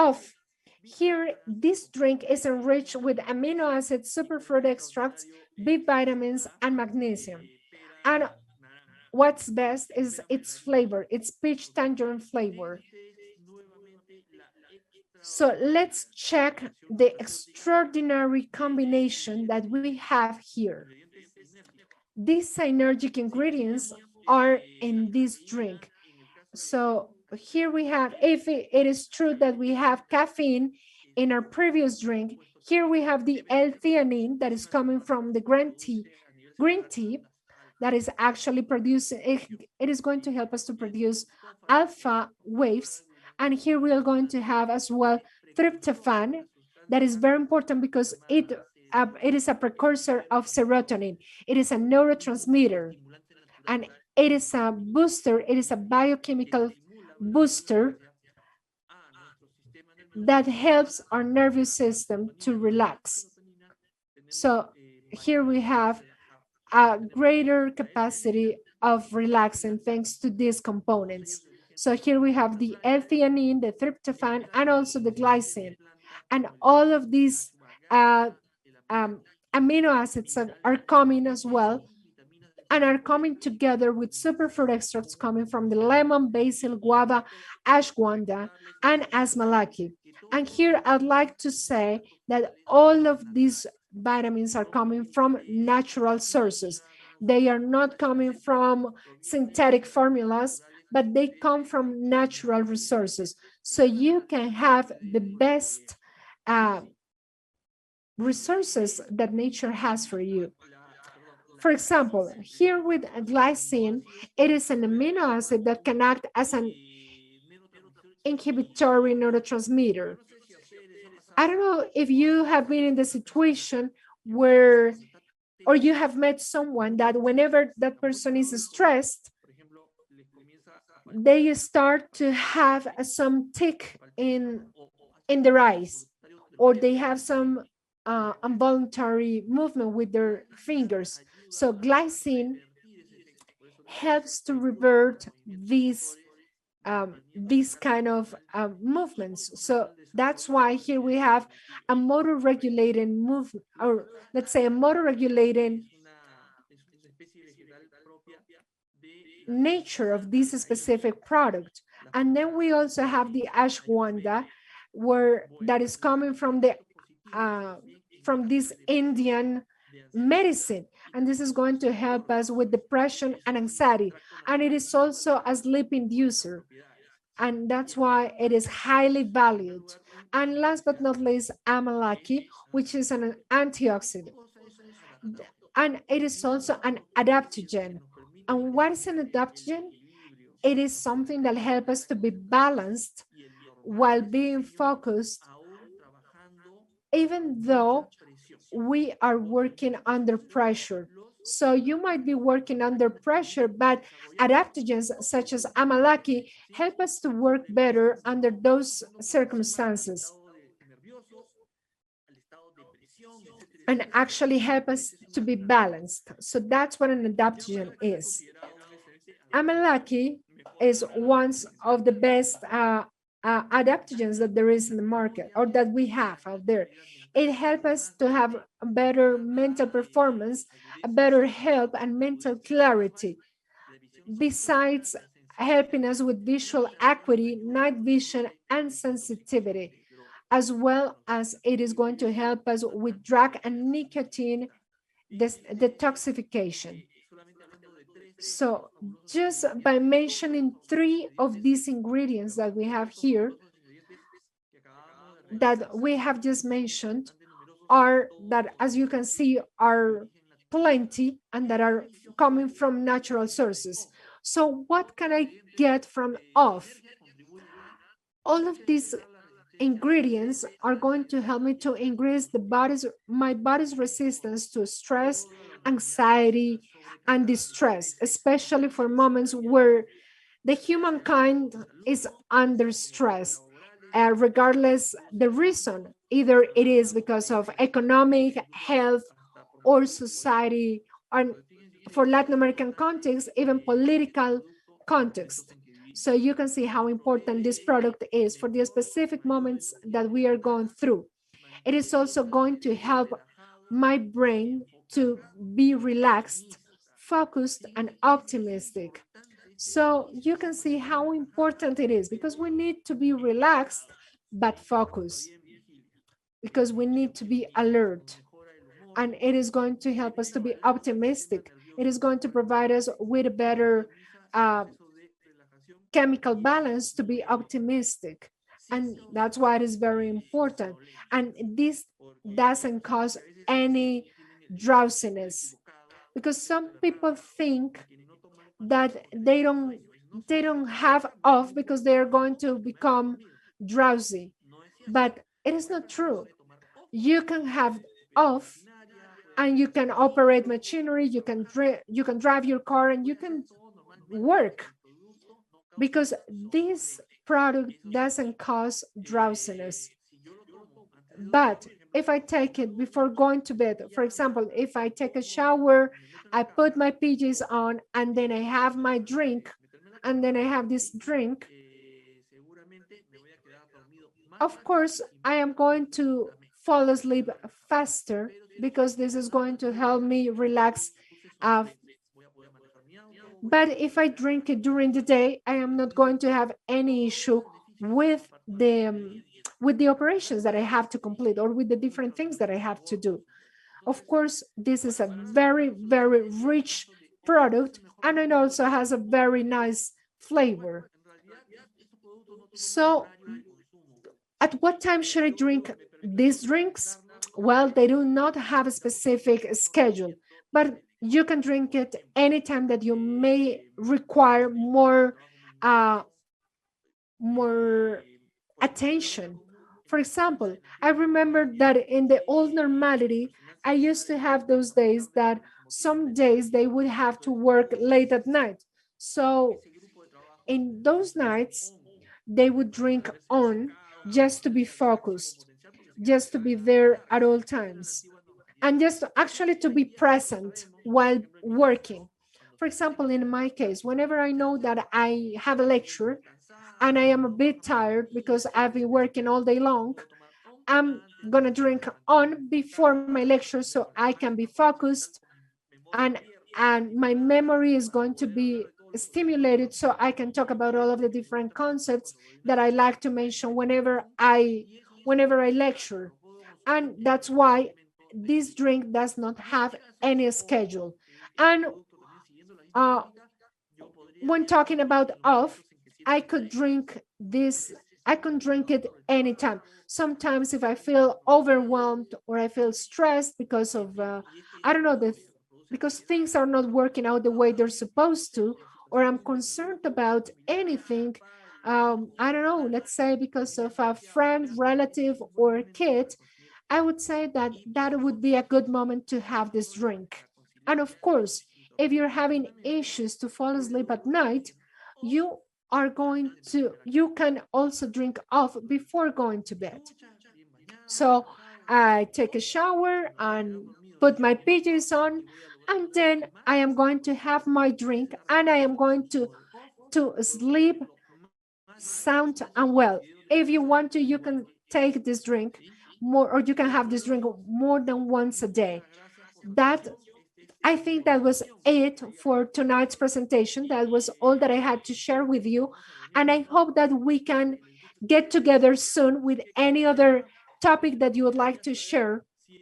Off. Here, this drink is enriched with amino acids, superfruit extracts, B vitamins, and magnesium. And what's best is its flavor, its peach tangerine flavor. So let's check the extraordinary combination that we have here. These synergic ingredients are in this drink. So here we have, if it is true that we have caffeine in our previous drink, here we have the L-theanine that is coming from the green tea that is actually producing, it is going to help us to produce alpha waves. And here we are going to have as well tryptophan, that is very important because it is a precursor of serotonin. It is a neurotransmitter, and it is a booster, it is a biochemical booster that helps our nervous system to relax. So here we have a greater capacity of relaxing thanks to these components. So here we have the L-theanine, the tryptophan, and also the glycine. And all of these amino acids are coming as well, and are coming together with superfruit extracts coming from the lemon, basil, guava, ashwagandha, and AMALAKI. And here I'd like to say that all of these vitamins are coming from natural sources. They are not coming from synthetic formulas, but they come from natural resources. So you can have the best resources that nature has for you. For example, here with glycine, it is an amino acid that can act as an inhibitory neurotransmitter. I don't know if you have been in the situation where, or you have met someone that whenever that person is stressed, they start to have some tick in their eyes, or they have some involuntary movement with their fingers. So glycine helps to revert these kind of movements. So that's why here we have a motor regulating movement, or let's say a motor regulating nature of this specific product. And then we also have the ashwagandha, where that is coming from the from this Indian medicine, and this is going to help us with depression and anxiety, and it is also a sleep inducer, and that's why it is highly valued. And last but not least, AMALAKI, which is an antioxidant, and it is also an adaptogen. And what is an adaptogen? It is something that helps us to be balanced while being focused, even though we are working under pressure. So you might be working under pressure, but adaptogens such as AMALAKI help us to work better under those circumstances and actually help us to be balanced. So that's what an adaptogen is. AMALAKI is one of the best adaptogens that there is in the market, or that we have out there. It helps us to have a better mental performance, a better health and mental clarity, besides helping us with visual acuity, night vision, and sensitivity, as well as it is going to help us with drug and nicotine detoxification. So just by mentioning 3 of these ingredients that we have here, that we have just mentioned, are that, as you can see, are plenty and that are coming from natural sources. So what can I get from off? All of these ingredients are going to help me to increase my body's resistance to stress, anxiety, and distress, especially for moments where the humankind is under stress, regardless the reason. Either it is because of economic, health, or society, and for Latin American context, even political context. So you can see how important this product is for the specific moments that we are going through. It is also going to help my brain to be relaxed, focused, and optimistic. So you can see how important it is because we need to be relaxed but focused, because we need to be alert. And it is going to help us to be optimistic. It is going to provide us with a better uh, chemical balance to be optimistic. And that's why it is very important. And this doesn't cause any drowsiness, because some people think that they don't have off because they are going to become drowsy, but it is not true. You can have off and you can operate machinery, you can drive your car, and you can work, because this product doesn't cause drowsiness. But if I take it before going to bed, for example, if I take a shower, I put my PJs on, and then I have my drink, and then I have this drink, of course, I am going to fall asleep faster, because this is going to help me relax. Uh, but if I drink it during the day, I am not going to have any issue with the operations that I have to complete, or with the different things that I have to do. Of course, this is a very, very rich product, and it also has a very nice flavor. So at what time should I drink these drinks? Well, they do not have a specific schedule, but you can drink it anytime that you may require uh, more attention. For example, I remember that in the old normality, I used to have those days that some days they would have to work late at night. So in those nights, they would drink on just to be focused, just to be there at all times, and just actually to be present while working. For example, in my case, whenever I know that I have a lecture and I am a bit tired because I've been working all day long, I'm going to drink on before my lecture so I can be focused, and my memory is going to be stimulated so I can talk about all of the different concepts that I like to mention whenever I lecture. And that's why this drink does not have any schedule. And uh, when talking about off, I could drink this, I can drink it anytime. Sometimes if I feel overwhelmed or I feel stressed because of, I don't know, because things are not working out the way they're supposed to, or I'm concerned about anything, I don't know, let's say because of a friend, relative, or a kid, I would say that that would be a good moment to have this drink. And of course, if you're having issues to fall asleep at night, you can also drink off before going to bed. So I take a shower and put my PJs on, and then I am going to have my drink, and I am going to sleep sound and well. If you want to, you can take this drink more, or you can have this drink more than once a day. That I think that was it for tonight's presentation. That was all that I had to share with you. And I hope that we can get together soon with any other topic that you would like to share.